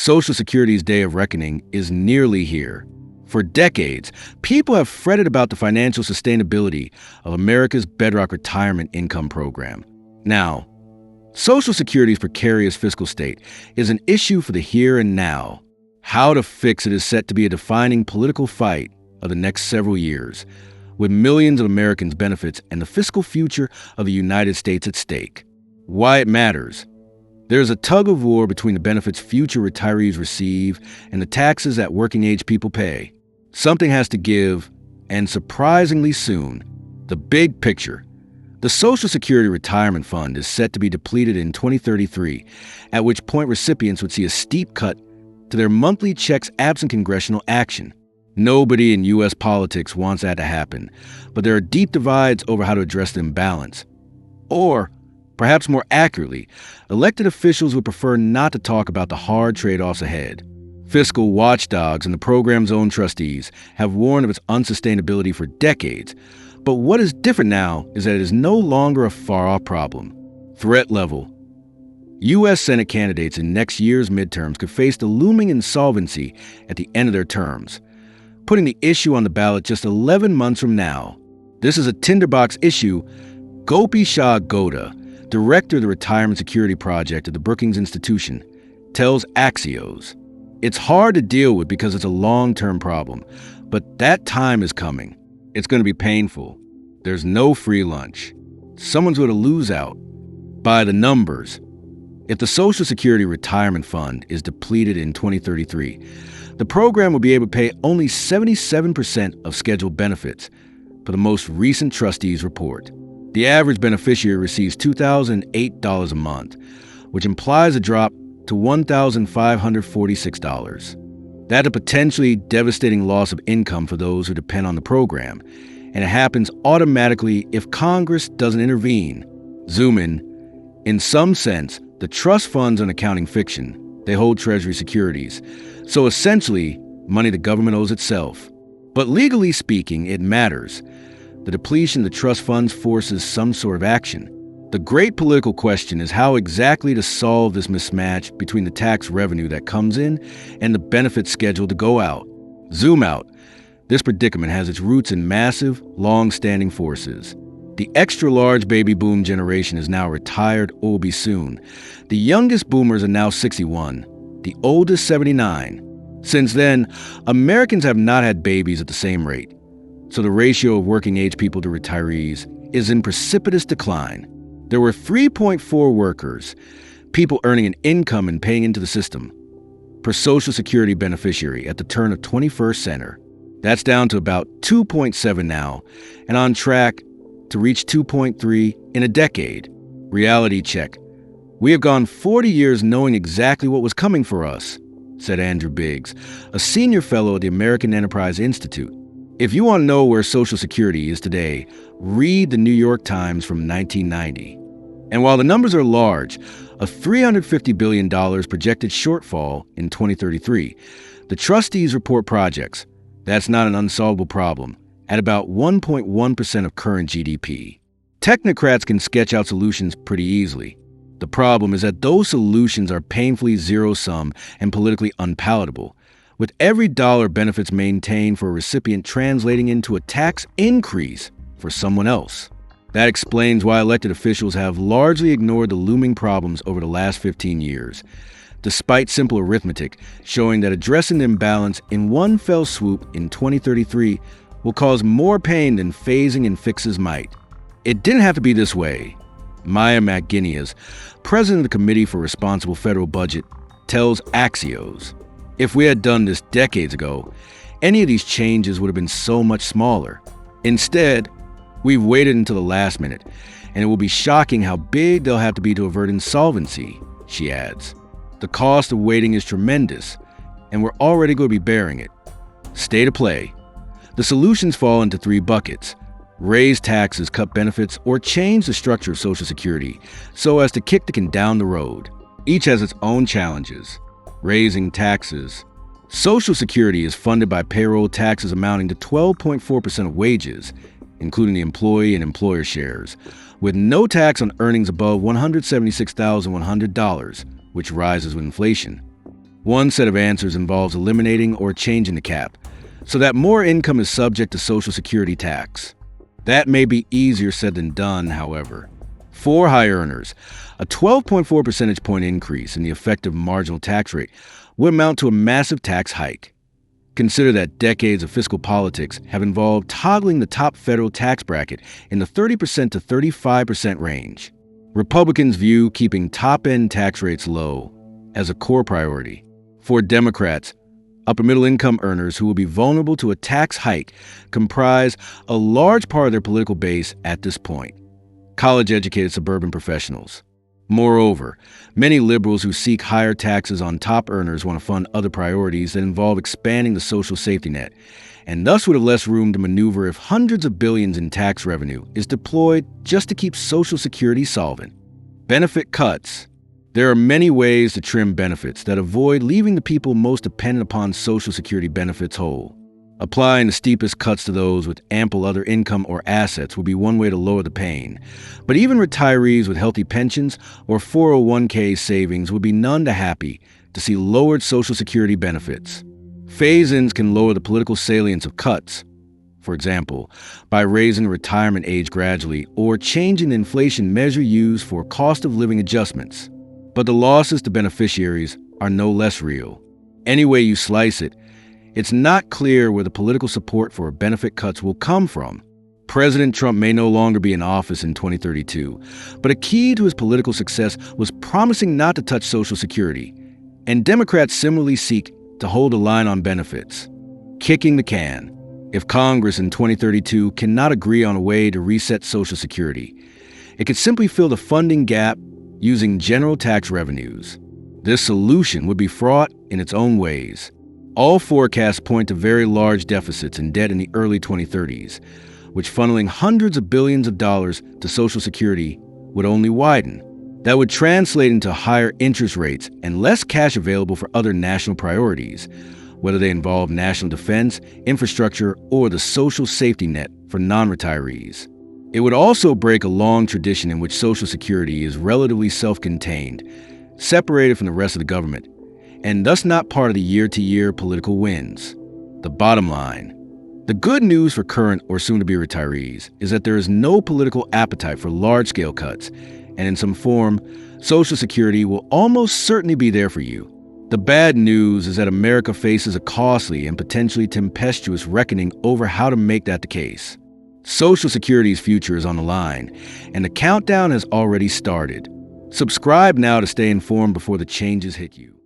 Social Security's day of reckoning is nearly here. For decades, people have fretted about the financial sustainability of America's bedrock retirement income program. Now, Social Security's precarious fiscal state is an issue for the here and now. How to fix it is set to be a defining political fight of the next several years, with millions of Americans' benefits and the fiscal future of the United States at stake. Why it matters. There's a tug-of-war between the benefits future retirees receive and the taxes that working-age people pay. Something has to give, and surprisingly soon. The big picture. The Social Security Retirement Fund is set to be depleted in 2033, at which point recipients would see a steep cut to their monthly checks absent congressional action. Nobody in U.S. politics wants that to happen, but there are deep divides over how to address the imbalance. Or, perhaps more accurately, elected officials would prefer not to talk about the hard trade-offs ahead. Fiscal watchdogs and the program's own trustees have warned of its unsustainability for decades, but what is different now is that it is no longer a far-off problem. Threat level. U.S. Senate candidates in next year's midterms could face the looming insolvency at the end of their terms, putting the issue on the ballot just 11 months from now. This is a tinderbox issue. Gopi Shah Goda, director of the Retirement Security Project at the Brookings Institution, tells Axios, "It's hard to deal with because it's a long-term problem, but that time is coming. It's going to be painful. There's no free lunch. Someone's going to lose out. By the numbers, if the Social Security Retirement Fund is depleted in 2033, the program will be able to pay only 77% of scheduled benefits, per the most recent trustees report. The average beneficiary receives $2,008 a month, which implies a drop to $1,546. That's a potentially devastating loss of income for those who depend on the program, and it happens automatically if Congress doesn't intervene. Zoom in. In some sense, the trust funds are an accounting fiction. They hold Treasury securities, so essentially, money the government owes itself. But legally speaking, it matters. The depletion of the trust funds forces some sort of action. The great political question is how exactly to solve this mismatch between the tax revenue that comes in and the benefits scheduled to go out. Zoom out. This predicament has its roots in massive, long-standing forces. The extra-large baby boom generation is now retired or will be soon. The youngest boomers are now 61, the oldest 79. Since then, Americans have not had babies at the same rate, so the ratio of working-age people to retirees is in precipitous decline. There were 3.4 workers, people earning an income and paying into the system, per Social Security beneficiary at the turn of 21st century. That's down to about 2.7 now, and on track to reach 2.3 in a decade. Reality check. We have gone 40 years knowing exactly what was coming for us, said Andrew Biggs, a senior fellow at the American Enterprise Institute. If you want to know where Social Security is today, read the New York Times from 1990. And while the numbers are large, a $350 billion projected shortfall in 2033, the trustees report projects. That's not an unsolvable problem, at about 1.1% of current GDP. Technocrats can sketch out solutions pretty easily. The problem is that those solutions are painfully zero-sum and politically unpalatable, with every dollar benefits maintained for a recipient translating into a tax increase for someone else. That explains why elected officials have largely ignored the looming problems over the last 15 years, despite simple arithmetic showing that addressing the imbalance in one fell swoop in 2033 will cause more pain than phasing and fixes might. It didn't have to be this way. Maya McGuineas, president of the Committee for Responsible Federal Budget, tells Axios, if we had done this decades ago, any of these changes would have been so much smaller. Instead, we've waited until the last minute, and it will be shocking how big they'll have to be to avert insolvency, she adds. The cost of waiting is tremendous, and we're already going to be bearing it. Stay to play. The solutions fall into three buckets: raise taxes, cut benefits, or change the structure of Social Security so as to kick the can down the road. Each has its own challenges. Raising taxes. Social Security is funded by payroll taxes amounting to 12.4% of wages, including the employee and employer shares, with no tax on earnings above $176,100, which rises with inflation. One set of answers involves eliminating or changing the cap, so that more income is subject to Social Security tax. That may be easier said than done, however. For high earners, a 12.4 percentage point increase in the effective marginal tax rate would amount to a massive tax hike. Consider that decades of fiscal politics have involved toggling the top federal tax bracket in the 30% to 35% range. Republicans view keeping top-end tax rates low as a core priority. For Democrats, upper-middle income earners who will be vulnerable to a tax hike comprise a large part of their political base at this point. College-educated suburban professionals. Moreover, many liberals who seek higher taxes on top earners want to fund other priorities that involve expanding the social safety net, and thus would have less room to maneuver if hundreds of billions in tax revenue is deployed just to keep Social Security solvent. Benefit cuts. There are many ways to trim benefits that avoid leaving the people most dependent upon Social Security benefits whole. Applying the steepest cuts to those with ample other income or assets would be one way to lower the pain. But even retirees with healthy pensions or 401k savings would be none too happy to see lowered Social Security benefits. Phase-ins can lower the political salience of cuts, for example, by raising the retirement age gradually or changing the inflation measure used for cost of living adjustments. But the losses to beneficiaries are no less real. Any way you slice it, it's not clear where the political support for benefit cuts will come from. President Trump may no longer be in office in 2032, but a key to his political success was promising not to touch Social Security, and Democrats similarly seek to hold a line on benefits. Kicking the can. If Congress in 2032 cannot agree on a way to reset Social Security, it could simply fill the funding gap using general tax revenues. This solution would be fraught in its own ways. All forecasts point to very large deficits and debt in the early 2030s, which funneling hundreds of billions of dollars to Social Security would only widen. That would translate into higher interest rates and less cash available for other national priorities, whether they involve national defense, infrastructure, or the social safety net for non-retirees. It would also break a long tradition in which Social Security is relatively self-contained, separated from the rest of the government, and thus not part of the year-to-year political wins. The bottom line. The good news for current or soon-to-be retirees is that there is no political appetite for large-scale cuts, and in some form, Social Security will almost certainly be there for you. The bad news is that America faces a costly and potentially tempestuous reckoning over how to make that the case. Social Security's future is on the line, and the countdown has already started. Subscribe now to stay informed before the changes hit you.